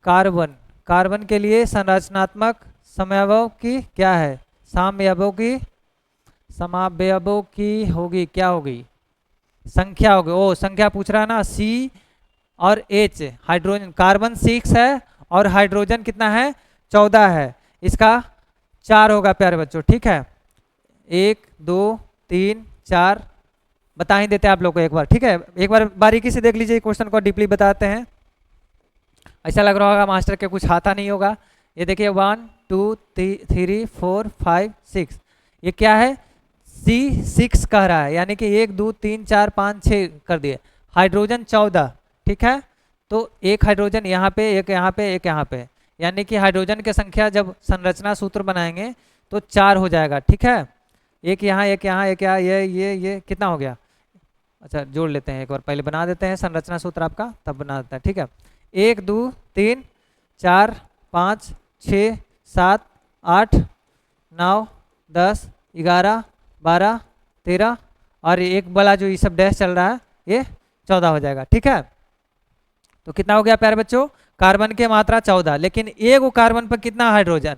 कार्बन? कार्बन के लिए संरचनात्मक समअवयव की क्या है? समावयवों की होगी, क्या होगी? संख्या होगी। ओ संख्या पूछ रहा है ना। C और H हाइड्रोजन, कार्बन 6 है और हाइड्रोजन कितना है? 14 है। इसका 4 होगा प्यारे बच्चों, ठीक है। 1 2 3 4 बता ही देते हैं आप लोग को एक बार, ठीक है। एक बार बारीकी से देख लीजिए क्वेश्चन को, डीपली बताते हैं। ऐसा लग रहा होगा मास्टर के कुछ आता नहीं होगा। ये देखिए 1 2 3 4 5 6, ये क्या है? C6 कह रहा है, यानी कि 1 2 3 4 5 6 कर दिए। हाइड्रोजन 14, ठीक है। तो एक हाइड्रोजन यहाँ पे, एक यहाँ पे, एक यहाँ पे, यानी कि हाइड्रोजन की संख्या जब संरचना सूत्र बनाएंगे तो 4 हो जाएगा, ठीक है। एक यहाँ, एक यहाँ, एक यहाँ, ये कितना हो गया? अच्छा जोड़ लेते हैं, एक बार पहले बना देते हैं संरचना सूत्र आपका, तब बना देता है, ठीक है। 1 2 3 4 5 6 7 8 9 10 11 12 13 और एक वाला जो ये सब डैश चल रहा है ये 14 हो जाएगा, ठीक है। तो कितना हो गया प्यारे बच्चों? कार्बन की मात्रा 14, लेकिन एक वो कार्बन पर कितना हाइड्रोजन?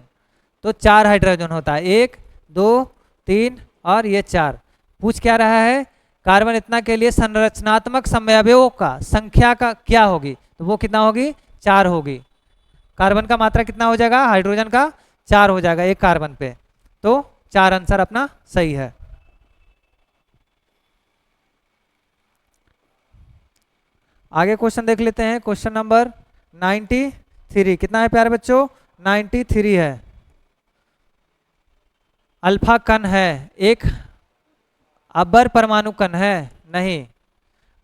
तो 4 हाइड्रोजन होता है। 1 2 3 और ये 4। पूछ क्या रहा है? कार्बन इतना के लिए संरचनात्मक समअवयवों का संख्या का क्या होगी? तो वो कितना होगी? 4 होगी। कार्बन का मात्रा कितना हो जाएगा? हाइड्रोजन का 4 हो जाएगा एक कार्बन पे। तो 4 आंसर अपना सही है। आगे क्वेश्चन देख लेते हैं। क्वेश्चन नंबर 93 कितना है प्यारे बच्चों? 93 है। अल्फा कण है, एक अबर परमाणु कण है? नहीं।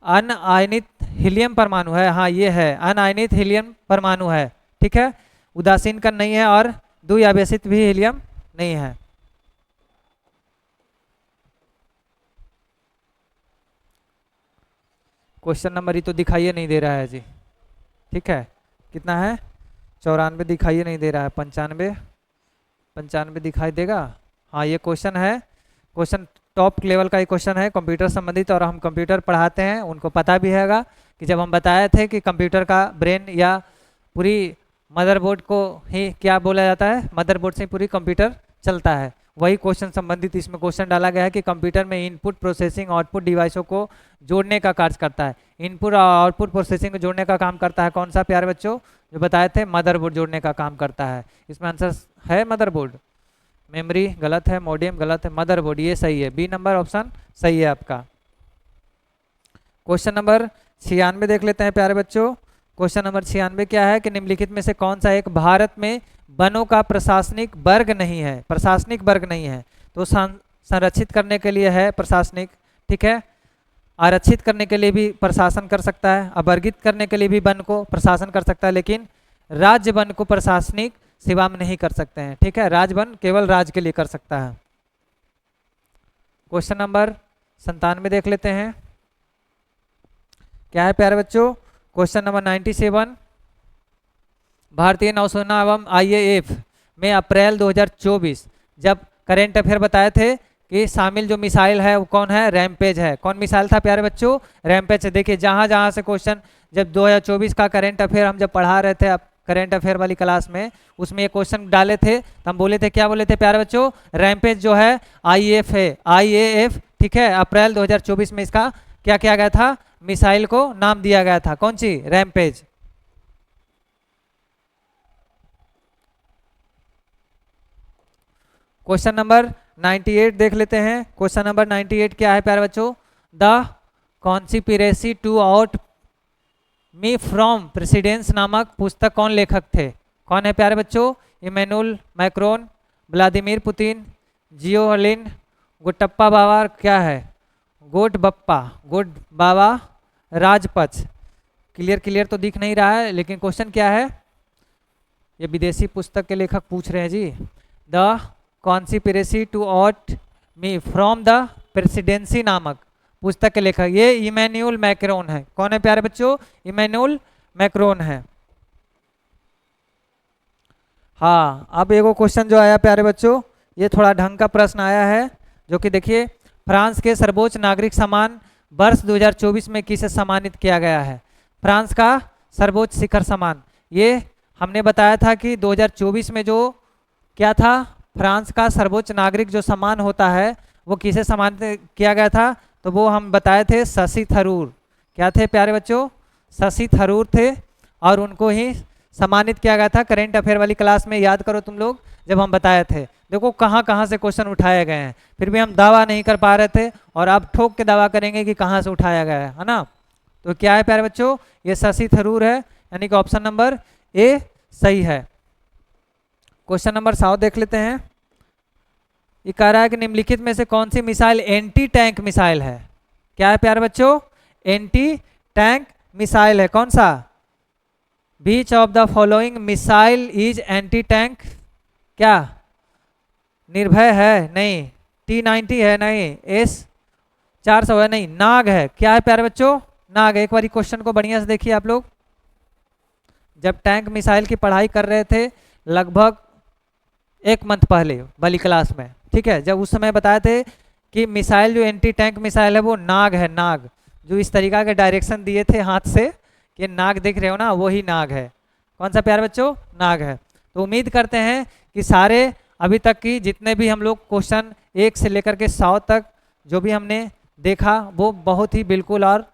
अनआयनित हीलियम परमाणु है? हाँ ये है, अनआयनित हीलियम परमाणु है, ठीक है। उदासीन कण नहीं है और द्विआवेशित भी हीलियम नहीं है। क्वेश्चन नंबर ही तो दिखाई नहीं दे रहा है जी, ठीक है। कितना है? 94 दिखाई नहीं दे रहा है। 95 दिखाई देगा। हाँ ये क्वेश्चन है, क्वेश्चन टॉप लेवल का ये क्वेश्चन है कंप्यूटर संबंधित, और हम कंप्यूटर पढ़ाते हैं, उनको पता भी हैगा कि जब हम बताए थे कि कंप्यूटर का ब्रेन या पूरी मदरबोर्ड को ही क्या बोला जाता है, मदरबोर्ड से पूरी कंप्यूटर चलता है, वही क्वेश्चन संबंधित इसमें क्वेश्चन डाला गया है कि कंप्यूटर में इनपुट प्रोसेसिंग आउटपुट डिवाइसों को जोड़ने का कार्य करता है। इनपुट और आउटपुट प्रोसेसिंग को जोड़ने का काम करता है कौन सा प्यारे बच्चों? जो बताए थे मदरबोर्ड जोड़ने का काम करता है। इसमें आंसर है मदरबोर्ड। मेमोरी गलत है, मॉडेम गलत है, मदरबोर्ड ये सही है। बी नंबर ऑप्शन सही है आपका। क्वेश्चन नंबर 96 देख लेते हैं प्यारे बच्चों। क्वेश्चन नंबर 96 क्या है कि निम्नलिखित में से कौन सा एक भारत में वनों का प्रशासनिक वर्ग नहीं है? प्रशासनिक वर्ग नहीं है तो संरक्षित करने के लिए है प्रशासनिक, ठीक है। आरक्षित करने के लिए भी प्रशासन कर सकता है, अवर्गित करने के लिए भी वन को प्रशासन कर सकता है, लेकिन राज्य वन को प्रशासनिक सेवा में नहीं कर सकते हैं, ठीक है। राज्य वन केवल राज्य के लिए कर सकता है। क्वेश्चन नंबर 97 देख लेते हैं। क्या है प्यारे बच्चों? क्वेश्चन नंबर 97, भारतीय नौसेना एवं IAF में अप्रैल 2024 जब करेंट अफेयर बताए थे कि शामिल जो मिसाइल है वो कौन है? रैमपेज है। कौन मिसाइल था प्यारे बच्चों? रैमपेज। देखिए जहाँ जहाँ से क्वेश्चन, जब 2024 का करेंट अफेयर हम जब पढ़ा रहे थे करेंट अफेयर वाली क्लास में, उसमें ये क्वेश्चन डाले थे तो हम बोले थे, क्या बोले थे प्यारे बच्चों? रैमपेज जो है IAF है, IAF, ठीक है। अप्रैल 2024 में इसका क्या किया गया था? मिसाइल को नाम दिया गया था, कौन सी? रैमपेज। क्वेश्चन नंबर 98 देख लेते हैं। क्वेश्चन नंबर 98 क्या है प्यारे बच्चों? The conspiracy to out me from presidents नामक पुस्तक कौन लेखक थे? कौन है प्यारे बच्चों? इमैनुअल मैक्रोन, व्लादिमीर पुतिन, जियोलिन, गोटप्पा बाबा, क्या है? गोट बाबा राजपक्ष। क्लियर तो दिख नहीं रहा है, लेकिन क्वेश्चन क्या है? ये विदेशी पुस्तक के लेखक पूछ रहे हैं जी। The conspiracy to out me from the presidency नामक पुस्तक के लेखक ये इमैनुअल मैक्रोन है। कौन है प्यारे बच्चों? इमैनुअल मैक्रोन है। हाँ, अब एगो क्वेश्चन जो आया प्यारे बच्चों, ये थोड़ा ढंग का प्रश्न आया है, जो कि देखिए, फ्रांस के सर्वोच्च नागरिक सम्मान वर्ष 2024 में किसे सम्मानित किया गया है? फ्रांस का सर्वोच्च शिखर सम्मान, ये हमने बताया था कि 2024 में जो क्या था, फ्रांस का सर्वोच्च नागरिक जो सम्मान होता है वो किसे सम्मानित किया गया था? तो वो हम बताए थे शशि थरूर। क्या थे प्यारे बच्चों? शशि थरूर थे, और उनको ही सम्मानित किया गया था। करेंट अफेयर वाली क्लास में याद करो तुम लोग, जब हम बताए थे। देखो कहाँ कहाँ से क्वेश्चन उठाए गए हैं, फिर भी हम दावा नहीं कर पा रहे थे, और अब ठोक के दावा करेंगे कि कहाँ से उठाया गया है ना। तो क्या है प्यारे बच्चों? ये शशि थरूर है, यानी कि ऑप्शन नंबर ए सही है। क्वेश्चन नंबर 7 देख लेते हैं। ये कह रहा है कि निम्नलिखित में से कौन सी मिसाइल एंटी टैंक मिसाइल है? क्या है प्यारे बच्चों? एंटी टैंक मिसाइल है। कौन सा? Which of the following missile is anti tank? क्या? निर्भय है? नहीं। T-90 है? नहीं। S-400 है? नहीं। नाग है। क्या है प्यारे बच्चों? नाग। एक बार क्वेश्चन को बढ़िया से देखिए आप लोग। जब टैंक मिसाइल की पढ़ाई कर रहे थे लगभग 1 मंथ पहले वाली क्लास में, ठीक है, जब उस समय बताए थे कि मिसाइल जो एंटी टैंक मिसाइल है वो नाग है। नाग, जो इस तरीका के डायरेक्शन दिए थे हाथ से कि नाग दिख रहे हो ना, वही नाग है। कौन सा प्यारे बच्चों? नाग है। तो उम्मीद करते हैं कि सारे अभी तक की जितने भी हम लोग क्वेश्चन 1 से लेकर के 100 तक जो भी हमने देखा वो बहुत ही बिल्कुल और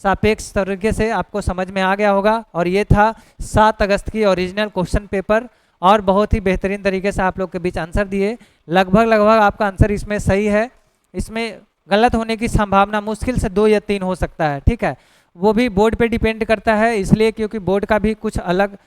सापेक्ष तरीके से आपको समझ में आ गया होगा। और ये था 7 अगस्त की ओरिजिनल क्वेश्चन पेपर, और बहुत ही बेहतरीन तरीके से आप लोग के बीच आंसर दिए। लगभग आपका आंसर इसमें सही है। इसमें गलत होने की संभावना मुश्किल से 2 या 3 हो सकता है, ठीक है। वो भी बोर्ड पे डिपेंड करता है, इसलिए क्योंकि बोर्ड का भी कुछ अलग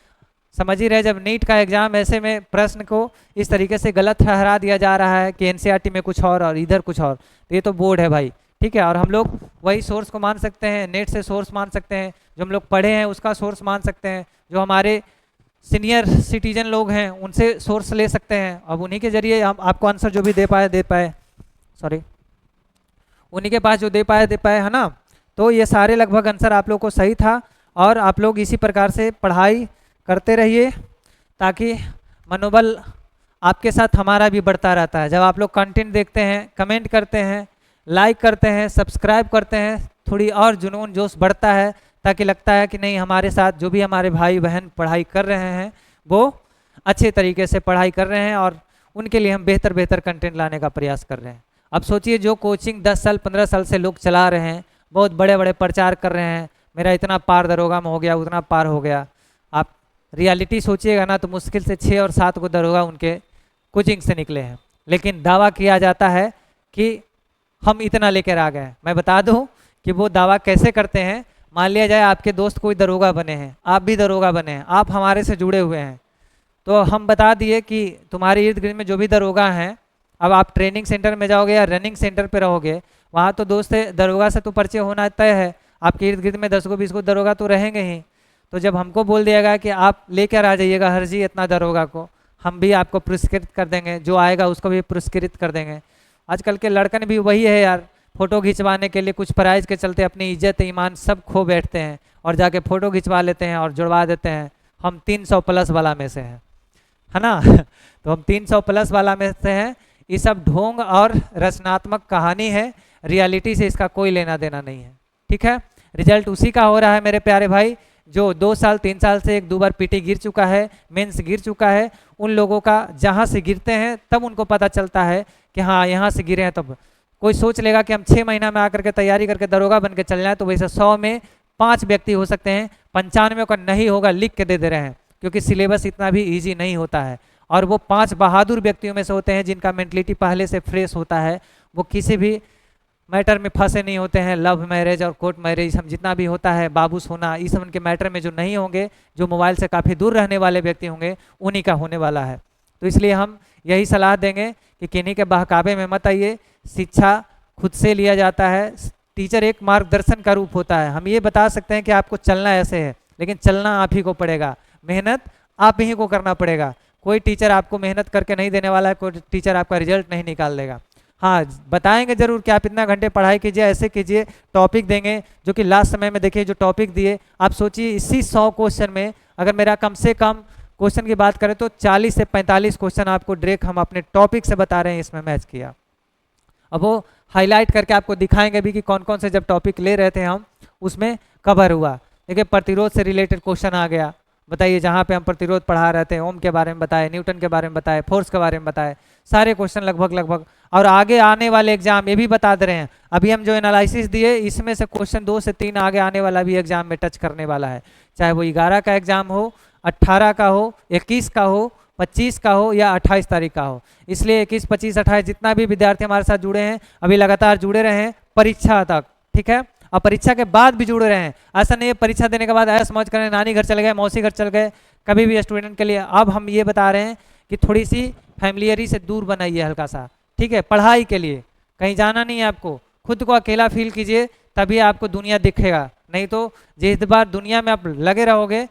समझ ही रहे। जब नीट का एग्जाम ऐसे में प्रश्न को इस तरीके से गलत ठहरा दिया जा रहा है कि एनसीईआरटी में कुछ और इधर कुछ और, तो ये तो बोर्ड है भाई, ठीक है। और हम लोग वही सोर्स को मान सकते हैं, नेट से सोर्स मान सकते हैं, जो हम लोग पढ़े हैं उसका सोर्स मान सकते हैं, जो हमारे सीनियर सिटीजन लोग हैं उनसे सोर्स ले सकते हैं। अब उन्हीं के जरिए हम आपको आंसर जो भी दे पाए सॉरी, उन्हीं के पास जो दे पाए है ना। तो ये सारे लगभग आंसर आप लोग को सही था, और आप लोग इसी प्रकार से पढ़ाई करते रहिए ताकि मनोबल आपके साथ हमारा भी बढ़ता रहता है। जब आप लोग कंटेंट देखते हैं, कमेंट करते हैं, लाइक करते हैं, सब्सक्राइब करते हैं, थोड़ी और जुनून जोश बढ़ता है, ताकि लगता है कि नहीं, हमारे साथ जो भी हमारे भाई बहन पढ़ाई कर रहे हैं वो अच्छे तरीके से पढ़ाई कर रहे हैं, और उनके लिए हम बेहतर कंटेंट लाने का प्रयास कर रहे हैं। अब सोचिए, जो कोचिंग 10 साल 15 साल से लोग चला रहे हैं, बहुत बड़े प्रचार कर रहे हैं, मेरा इतना पार दरोगा में हो गया, उतना पार हो गया। आप रियलिटी सोचिएगा ना, तो मुश्किल से 6 और 7 को दरोगा उनके कोचिंग से निकले हैं, लेकिन दावा किया जाता है कि हम इतना लेकर आ गए। मैं बता दूं कि वो दावा कैसे करते हैं। मान लिया जाए आपके दोस्त कोई दरोगा बने हैं, आप भी दरोगा बने हैं, आप हमारे से जुड़े हुए हैं, तो हम बता दिए कि तुम्हारे इर्द गिर्द में जो भी दरोगा हैं, अब आप ट्रेनिंग सेंटर में जाओगे या रनिंग सेंटर पे रहोगे, वहाँ तो दोस्त दरोगा से तो परिचय होना तय है। आपके इर्द गिर्द में 10 को 20 को दरोगा तो रहेंगे ही। तो जब हमको बोल दिया गया कि आप लेकर आ जाइएगा हर जी इतना दरोगा को, हम भी आपको पुरस्कृत कर देंगे, जो आएगा उसको भी पुरस्कृत कर देंगे। आजकल के लड़कन भी वही है यार, फ़ोटो खिंचवाने के लिए कुछ प्राइज़ के चलते अपनी इज्जत ईमान सब खो बैठते हैं, और जाके फ़ोटो खिंचवा लेते हैं और जुड़वा देते हैं। हम 300 प्लस वाला में से हैं, है ना। तो हम 300 प्लस वाला में से हैं। ये सब ढोंग और रचनात्मक कहानी है, रियलिटी से इसका कोई लेना देना नहीं है, ठीक है। रिजल्ट उसी का हो रहा है मेरे प्यारे भाई, जो 2 साल 3 साल से 1-2 बार पीटी गिर चुका है, मेंस गिर चुका है। उन लोगों का जहाँ से गिरते हैं तब उनको पता चलता है कि हाँ यहाँ से गिरे हैं। तब कोई सोच लेगा कि हम 6 महीना में आकर के तैयारी करके दरोगा बन के चल जाए, तो वैसे 100 में 5 व्यक्ति हो सकते हैं, 95 का नहीं होगा, लिख के दे रहे हैं, क्योंकि सिलेबस इतना भी ईजी नहीं होता है। और वो 5 बहादुर व्यक्तियों में से होते हैं जिनका मेंटलिटी पहले से फ्रेश होता है, वो किसी भी मैटर में फंसे नहीं होते हैं। लव मैरिज और कोर्ट मैरिज हम जितना भी होता है, बाबू सोना, इस सब उनके मैटर में जो नहीं होंगे, जो मोबाइल से काफ़ी दूर रहने वाले व्यक्ति होंगे, उन्हीं का होने वाला है। तो इसलिए हम यही सलाह देंगे कि किन्हीं के बहकावे में मत आइए। शिक्षा खुद से लिया जाता है, टीचर एक मार्गदर्शन का रूप होता है। हम ये बता सकते हैं कि आपको चलना ऐसे है, लेकिन चलना आप ही को पड़ेगा, मेहनत आप ही को करना पड़ेगा। कोई टीचर आपको मेहनत करके नहीं देने वाला है, कोई टीचर आपका रिजल्ट नहीं निकाल देगा। हाँ, बताएंगे जरूर कि आप इतना घंटे पढ़ाई कीजिए, ऐसे कीजिए, टॉपिक देंगे, जो कि लास्ट समय में देखिए जो टॉपिक दिए, आप सोचिए इसी 100 क्वेश्चन में अगर मेरा कम से कम क्वेश्चन की बात करें तो 40 से 45 क्वेश्चन आपको डायरेक्ट हम अपने टॉपिक से बता रहे हैं, इसमें मैच किया। अब वो हाईलाइट करके आपको दिखाएंगे भी कि कौन कौन से जब टॉपिक ले रहे थे हम उसमें कवर हुआ। देखिए प्रतिरोध से रिलेटेड क्वेश्चन आ गया, बताइए जहाँ पे हम प्रतिरोध पढ़ा रहे थे, ओम के बारे में बताए, न्यूटन के बारे में बताए, फोर्स के बारे में बताए, सारे क्वेश्चन लगभग। और आगे आने वाले एग्जाम ये भी बता दे रहे हैं, अभी हम जो एनालिसिस दिए इसमें से क्वेश्चन 2 से 3 आगे आने वाला भी एग्जाम में टच करने वाला है, चाहे वो 11 का एग्जाम हो, 18 का हो, 21 का हो, 25 का हो या 28 तारीख का हो। इसलिए 21, 25, 28 जितना भी विद्यार्थी हमारे साथ जुड़े हैं अभी लगातार जुड़े रहे हैं परीक्षा तक, ठीक है। और परीक्षा के बाद भी जुड़े रहे हैं, ऐसा नहीं है परीक्षा देने के बाद ऐसा समझ करें नानी घर चले गए, मौसी घर चल गए, कभी भी स्टूडेंट के लिए अब हम ये बता रहे हैं कि थोड़ी सी फैमिलियरी से दूर बनाइए हल्का सा, ठीक है। पढ़ाई के लिए कहीं जाना नहीं है आपको, खुद को अकेला फील कीजिए तभी आपको दुनिया दिखेगा, नहीं तो जिस बार दुनिया में आप लगे रहोगे,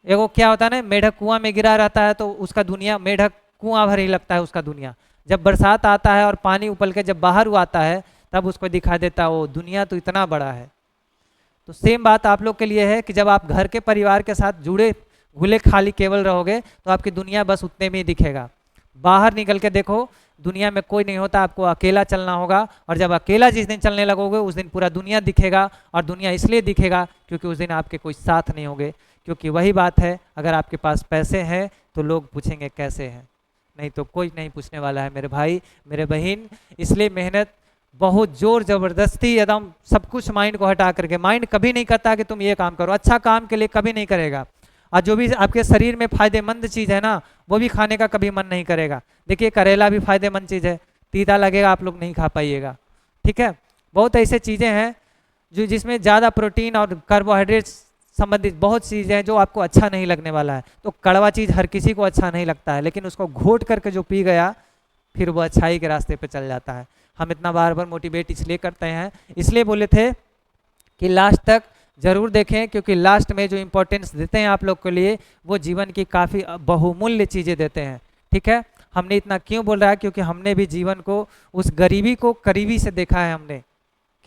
एगो क्या होता है ना, मेढक कुआं में गिरा रहता है तो उसका दुनिया मेढक कुआं भर ही लगता है उसका दुनिया। जब बरसात आता है और पानी उबल के जब बाहर हुआ आता है तब उसको दिखा देता है वो दुनिया तो इतना बड़ा है। तो सेम बात आप लोग के लिए है कि जब आप घर के परिवार के साथ जुड़े घुले खाली केवल रहोगे तो आपकी दुनिया बस उतने में ही दिखेगा। बाहर निकल के देखो, दुनिया में कोई नहीं होता, आपको अकेला चलना होगा। और जब अकेला जिस दिन चलने लगोगे उस दिन पूरा दुनिया दिखेगा, और दुनिया इसलिए दिखेगा क्योंकि उस दिन आपके कोई साथ नहीं होंगे। क्योंकि वही बात है, अगर आपके पास पैसे हैं तो लोग पूछेंगे कैसे हैं, नहीं तो कोई नहीं पूछने वाला है मेरे भाई मेरे बहन। इसलिए मेहनत बहुत जोर जबरदस्ती एकदम सब कुछ माइंड को हटा करके, माइंड कभी नहीं करता कि तुम ये काम करो, अच्छा काम के लिए कभी नहीं करेगा। और जो भी आपके शरीर में फायदेमंद चीज़ है ना वो भी खाने का कभी मन नहीं करेगा। देखिए करेला भी फायदेमंद चीज़ है, तीता लगेगा आप लोग नहीं खा पाइएगा, ठीक है। बहुत ऐसे चीज़ें हैं जो जिसमें ज़्यादा प्रोटीन और कार्बोहाइड्रेट संबंधित बहुत चीज़ें हैं जो आपको अच्छा नहीं लगने वाला है। तो कड़वा चीज़ हर किसी को अच्छा नहीं लगता है, लेकिन उसको घोट करके जो पी गया फिर वो अच्छाई के रास्ते पे चल जाता है। हम इतना बार बार मोटिवेट इसलिए करते हैं, इसलिए बोले थे कि लास्ट तक जरूर देखें, क्योंकि लास्ट में जो इम्पोर्टेंस देते हैं आप लोग के लिए वो जीवन की काफ़ी बहुमूल्य चीज़ें देते हैं, ठीक है। हमने इतना क्यों बोल रहा है, क्योंकि हमने भी जीवन को उस गरीबी को करीबी से देखा है। हमने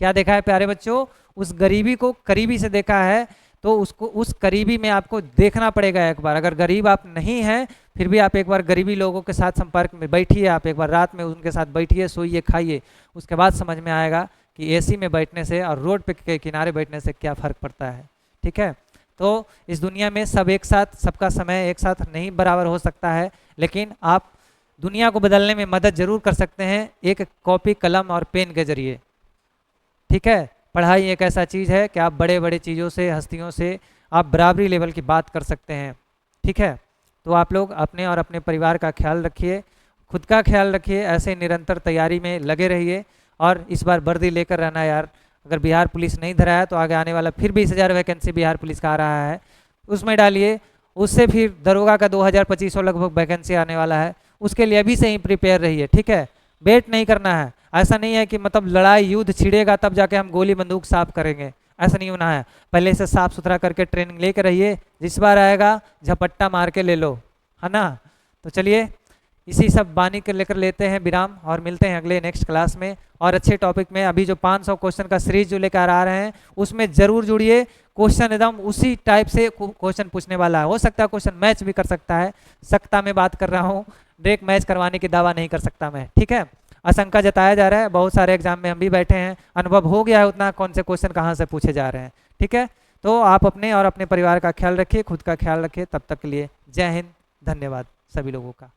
क्या देखा है प्यारे बच्चों, उस गरीबी को करीबी से देखा है। तो उसको उस करीबी में आपको देखना पड़ेगा एक बार। अगर गरीब आप नहीं हैं फिर भी आप एक बार गरीबी लोगों के साथ संपर्क में बैठिए, आप एक बार रात में उनके साथ बैठिए, सोइए, खाइए, उसके बाद समझ में आएगा कि एसी में बैठने से और रोड पे के किनारे बैठने से क्या फ़र्क पड़ता है, ठीक है। तो इस दुनिया में सब एक साथ, सबका समय एक साथ नहीं बराबर हो सकता है, लेकिन आप दुनिया को बदलने में मदद जरूर कर सकते हैं एक कॉपी कलम और पेन के जरिए, ठीक है। पढ़ाई एक ऐसा चीज़ है कि आप बड़े बड़े चीज़ों से, हस्तियों से आप बराबरी लेवल की बात कर सकते हैं, ठीक है। तो आप लोग अपने और अपने परिवार का ख्याल रखिए, खुद का ख्याल रखिए, ऐसे निरंतर तैयारी में लगे रहिए। और इस बार वर्दी लेकर रहना यार, अगर बिहार पुलिस नहीं धरा है तो आगे आने वाला फिर 20,000 वैकेंसी बिहार पुलिस का आ रहा है, उसमें डालिए। उससे फिर दरोगा का 2,000-2,500 लगभग वैकेंसी आने वाला है, उसके लिए अभी से ही प्रिपेयर रहिए, ठीक है। वेट नहीं करना है, ऐसा नहीं है कि मतलब लड़ाई युद्ध छिड़ेगा तब जाके हम गोली बंदूक साफ करेंगे, ऐसा नहीं होना है। पहले से साफ सुथरा करके ट्रेनिंग लेकर रहिए, जिस बार आएगा झपट्टा मार के ले लो, है ना। तो चलिए इसी सब बानी के लेकर लेते हैं विराम और मिलते हैं अगले नेक्स्ट क्लास में और अच्छे टॉपिक में। अभी जो 500 क्वेश्चन का सीरीज जो लेकर आ रहे हैं उसमें जरूर जुड़िए, क्वेश्चन एकदम उसी टाइप से क्वेश्चन पूछने वाला है। हो सकता है क्वेश्चन मैच भी कर सकता है, सकता मैं बात कर रहा हूँ, डायरेक्ट मैच करवाने की दावा नहीं कर सकता मैं, ठीक है। आशंका जताया जा रहा है, बहुत सारे एग्जाम में हम भी बैठे हैं, अनुभव हो गया है उतना कौन से क्वेश्चन कहाँ से पूछे जा रहे हैं, ठीक है। तो आप अपने और अपने परिवार का ख्याल रखिए, खुद का ख्याल रखिए। तब तक के लिए जय हिंद, धन्यवाद सभी लोगों का।